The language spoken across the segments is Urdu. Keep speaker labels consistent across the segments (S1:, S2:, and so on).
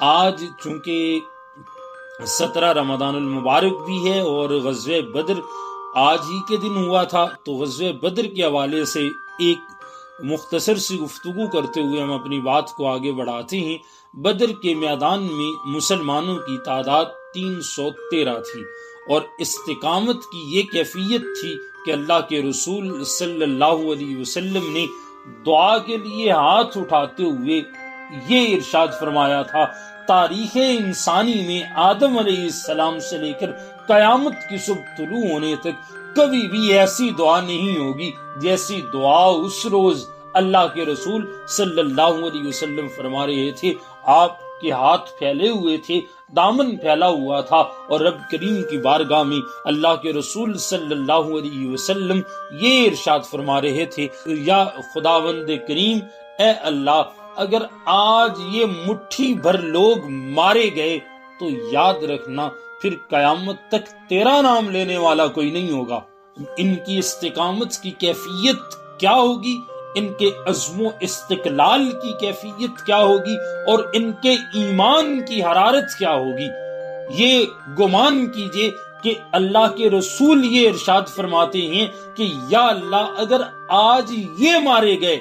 S1: آج چونکہ 17 رمضان المبارک بھی ہے اور غزوہ بدر آج ہی کے دن ہوا تھا، تو غزوہ بدر کے حوالے سے ایک مختصر سی گفتگو کرتے ہوئے ہم اپنی بات کو آگے بڑھاتے ہیں۔ بدر کے میدان میں مسلمانوں کی تعداد 313 تھی، اور استقامت کی یہ کیفیت تھی کہ اللہ کے رسول صلی اللہ علیہ وسلم نے دعا کے لیے ہاتھ اٹھاتے ہوئے یہ ارشاد فرمایا تھا، تاریخ انسانی میں آدم علیہ السلام سے لے کر قیامت کی صبح طلوع ہونے تک کبھی بھی ایسی دعا نہیں ہوگی جیسی دعا اس روز اللہ کے رسول صلی اللہ علیہ وسلم فرما رہے تھے۔ آپ کے ہاتھ پھیلے ہوئے تھے، دامن پھیلا ہوا تھا، اور رب کریم کی بارگاہ میں اللہ کے رسول صلی اللہ علیہ وسلم یہ ارشاد فرما رہے تھے، یا خداوند کریم، اے اللہ، اگر آج یہ مٹھی بھر لوگ مارے گئے تو یاد رکھنا پھر قیامت تک تیرا نام لینے والا کوئی نہیں ہوگا۔ ان کی استقامت کی کیفیت کیا ہوگی، ان کے عزم و استقلال کی کیفیت کیا ہوگی، اور ان کے ایمان کی حرارت کیا ہوگی۔ یہ گمان کیجئے کہ اللہ کے رسول یہ ارشاد فرماتے ہیں کہ یا اللہ، اگر آج یہ مارے گئے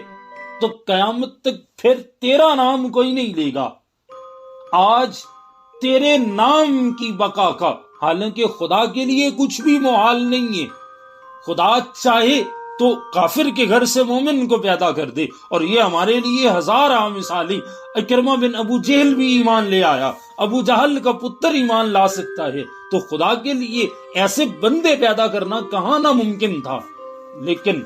S1: تو قیامت تک پھر تیرا نام کوئی نہیں لے گا، آج تیرے نام کی بقا کا۔ حالانکہ خدا کے لیے کچھ بھی محال نہیں ہے، خدا چاہے تو کافر کے گھر سے مومن کو پیدا کر دے، اور یہ ہمارے لیے ہزار عام مثالیں۔ اکرمہ بن ابو جہل بھی ایمان لے آیا، ابو جہل کا پتر ایمان لا سکتا ہے، تو خدا کے لیے ایسے بندے پیدا کرنا کہاں ناممکن تھا۔ لیکن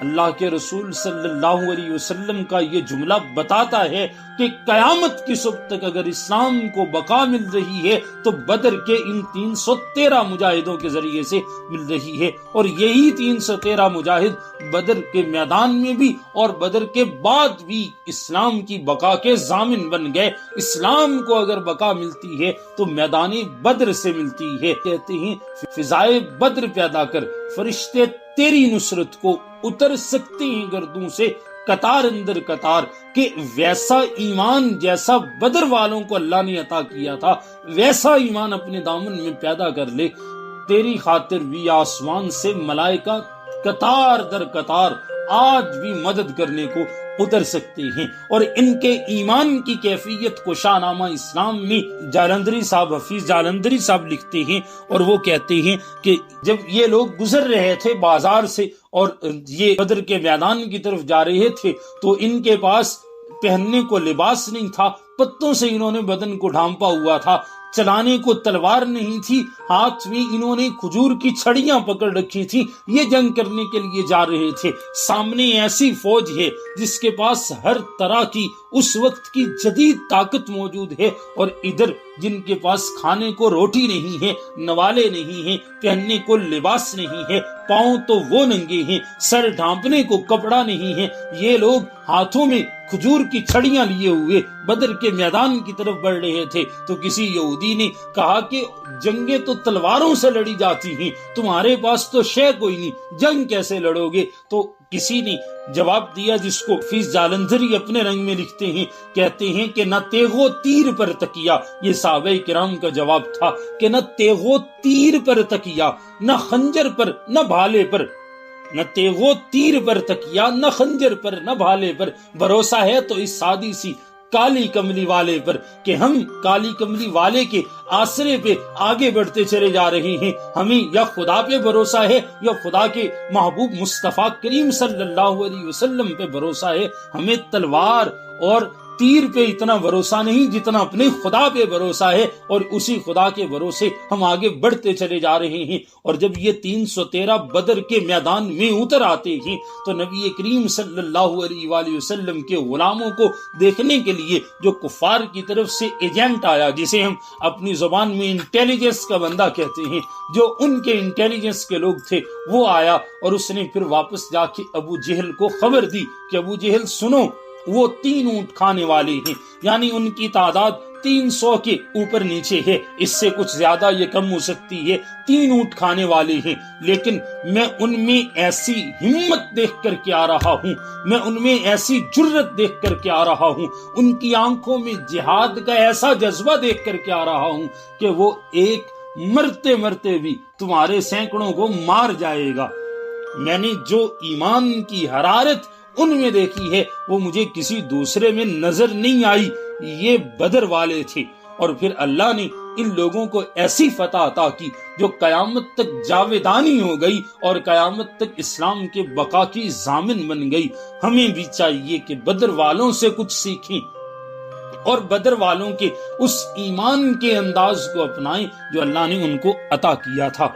S1: اللہ کے رسول صلی اللہ علیہ وسلم کا یہ جملہ بتاتا ہے کہ قیامت کی صبح تک اگر اسلام کو بقا مل رہی ہے تو بدر کے ان 313 مجاہدوں کے ذریعے سے مل رہی ہے، اور یہی 313 مجاہد بدر کے میدان میں بھی اور بدر کے بعد بھی اسلام کی بقا کے ضامن بن گئے۔ اسلام کو اگر بقا ملتی ہے تو میدان بدر سے ملتی ہے۔ کہتے ہیں فضائے بدر پیدا کر، فرشتے تیری نصرت کو اتر سکتے ہیں گردوں سے قطار اندر قطار، کہ ویسا ایمان جیسا بدر والوں کو اللہ نے عطا کیا تھا ویسا ایمان اپنے دامن میں پیدا کر لے۔ تیری خاطر بھی آسمان سے ملائکہ قطار در قطار آج بھی مدد کرنے کو اتر سکتے ہیں۔ اور ان کے ایمان کی کیفیت کو شاہ نامہ اسلام میں جالندری صاحب، حفیظ جالندری صاحب لکھتے ہیں، اور وہ کہتے ہیں کہ جب یہ لوگ گزر رہے تھے بازار سے اور یہ بدر کے میدان کی طرف جا رہے تھے، تو ان کے پاس پہننے کو لباس نہیں تھا، پتوں سے انہوں نے بدن کو ڈھانپا ہوا تھا، چلانے کو تلوار نہیں تھی، ہاتھ میں انہوں نے کھجور کی چھڑیاں پکڑ رکھی تھی، یہ جنگ کرنے کے لیے جا رہے تھے۔ سامنے ایسی فوج ہے جس کے پاس ہر طرح کی اس وقت کی جدید طاقت موجود ہے، اور ادھر جن کے پاس کھانے کو روٹی نہیں ہے، نوالے نہیں ہیں، پہننے کو لباس نہیں ہے، پاؤں تو وہ ننگے ہیں، سر ڈھانپنے کو کپڑا نہیں ہے، یہ لوگ ہاتھوں میں کھجور کی چھڑیاں لیے ہوئے بدر کے میدان کی طرف بڑھ رہے تھے۔ تو کسی یہودی نے کہا کہ جنگیں تو تلواروں سے لڑی جاتی ہیں، تمہارے پاس تو شے کوئی نہیں، جنگ کیسے لڑو گے؟ تو کسی نے جواب دیا جس کو حفیظ جالندھری اپنے رنگ میں لکھتے ہیں، کہتے ہیں کہ نہ تیغو تیر پر تکیا، یہ صحابہ کرام کا جواب تھا کہ نہ تیغو تیر پر تکیا، نہ خنجر پر نہ بھالے پر، نہ تیغو تیر پر تکیا، نہ خنجر پر نہ بھالے پر، بھروسہ ہے تو اس سادی سی کالی کملی والے پر، کہ ہم کالی کملی والے کے آسرے پہ آگے بڑھتے چلے جا رہے ہیں۔ ہمیں یا خدا پہ بھروسہ ہے یا خدا کے محبوب مصطفیٰ کریم صلی اللہ علیہ وسلم پہ بھروسہ ہے، ہمیں تلوار اور تیر پہ اتنا بھروسہ نہیں جتنا اپنے خدا پہ بھروسہ ہے، اور اسی خدا کے بھروسے ہم آگے بڑھتے چلے جا رہے ہیں۔ اور جب یہ 313 بدر کے میدان میں اتر آتے ہیں تو نبی کریم صلی اللہ علیہ وآلہ وسلم کے غلاموں کو دیکھنے کے لیے جو کفار کی طرف سے ایجنٹ آیا، جسے ہم اپنی زبان میں انٹیلیجنس کا بندہ کہتے ہیں، جو ان کے انٹیلیجنس کے لوگ تھے، وہ آیا اور اس نے پھر واپس جا کے ابو جہل کو خبر دی کہ ابو جہل سنو، وہ 3 اونٹ کھانے والے ہیں، یعنی ان کی تعداد 300 کے اوپر نیچے ہے، اس سے کچھ زیادہ یہ کم ہو سکتی ہے، 3 اونٹ کھانے والے ہیں، لیکن میں ان میں ایسی ہمت دیکھ کر کے آ رہا ہوں، میں ان میں ایسی جرت دیکھ کر کے آ رہا ہوں، ان کی آنکھوں میں جہاد کا ایسا جذبہ دیکھ کر کے آ رہا ہوں کہ وہ ایک مرتے مرتے بھی تمہارے سینکڑوں کو مار جائے گا۔ میں نے جو ایمان کی حرارت ان میں دیکھی ہے وہ مجھے کسی دوسرے میں نظر نہیں آئی، یہ بدر والے تھے۔ اور پھر اللہ نے ان لوگوں کو ایسی فتح عطا کی جو قیامت تک جاویدانی ہو گئی اور قیامت تک اسلام کے بقا کی ضامن بن گئی۔ ہمیں بھی چاہیے کہ بدر والوں سے کچھ سیکھیں اور بدر والوں کے اس ایمان کے انداز کو اپنائیں جو اللہ نے ان کو عطا کیا تھا۔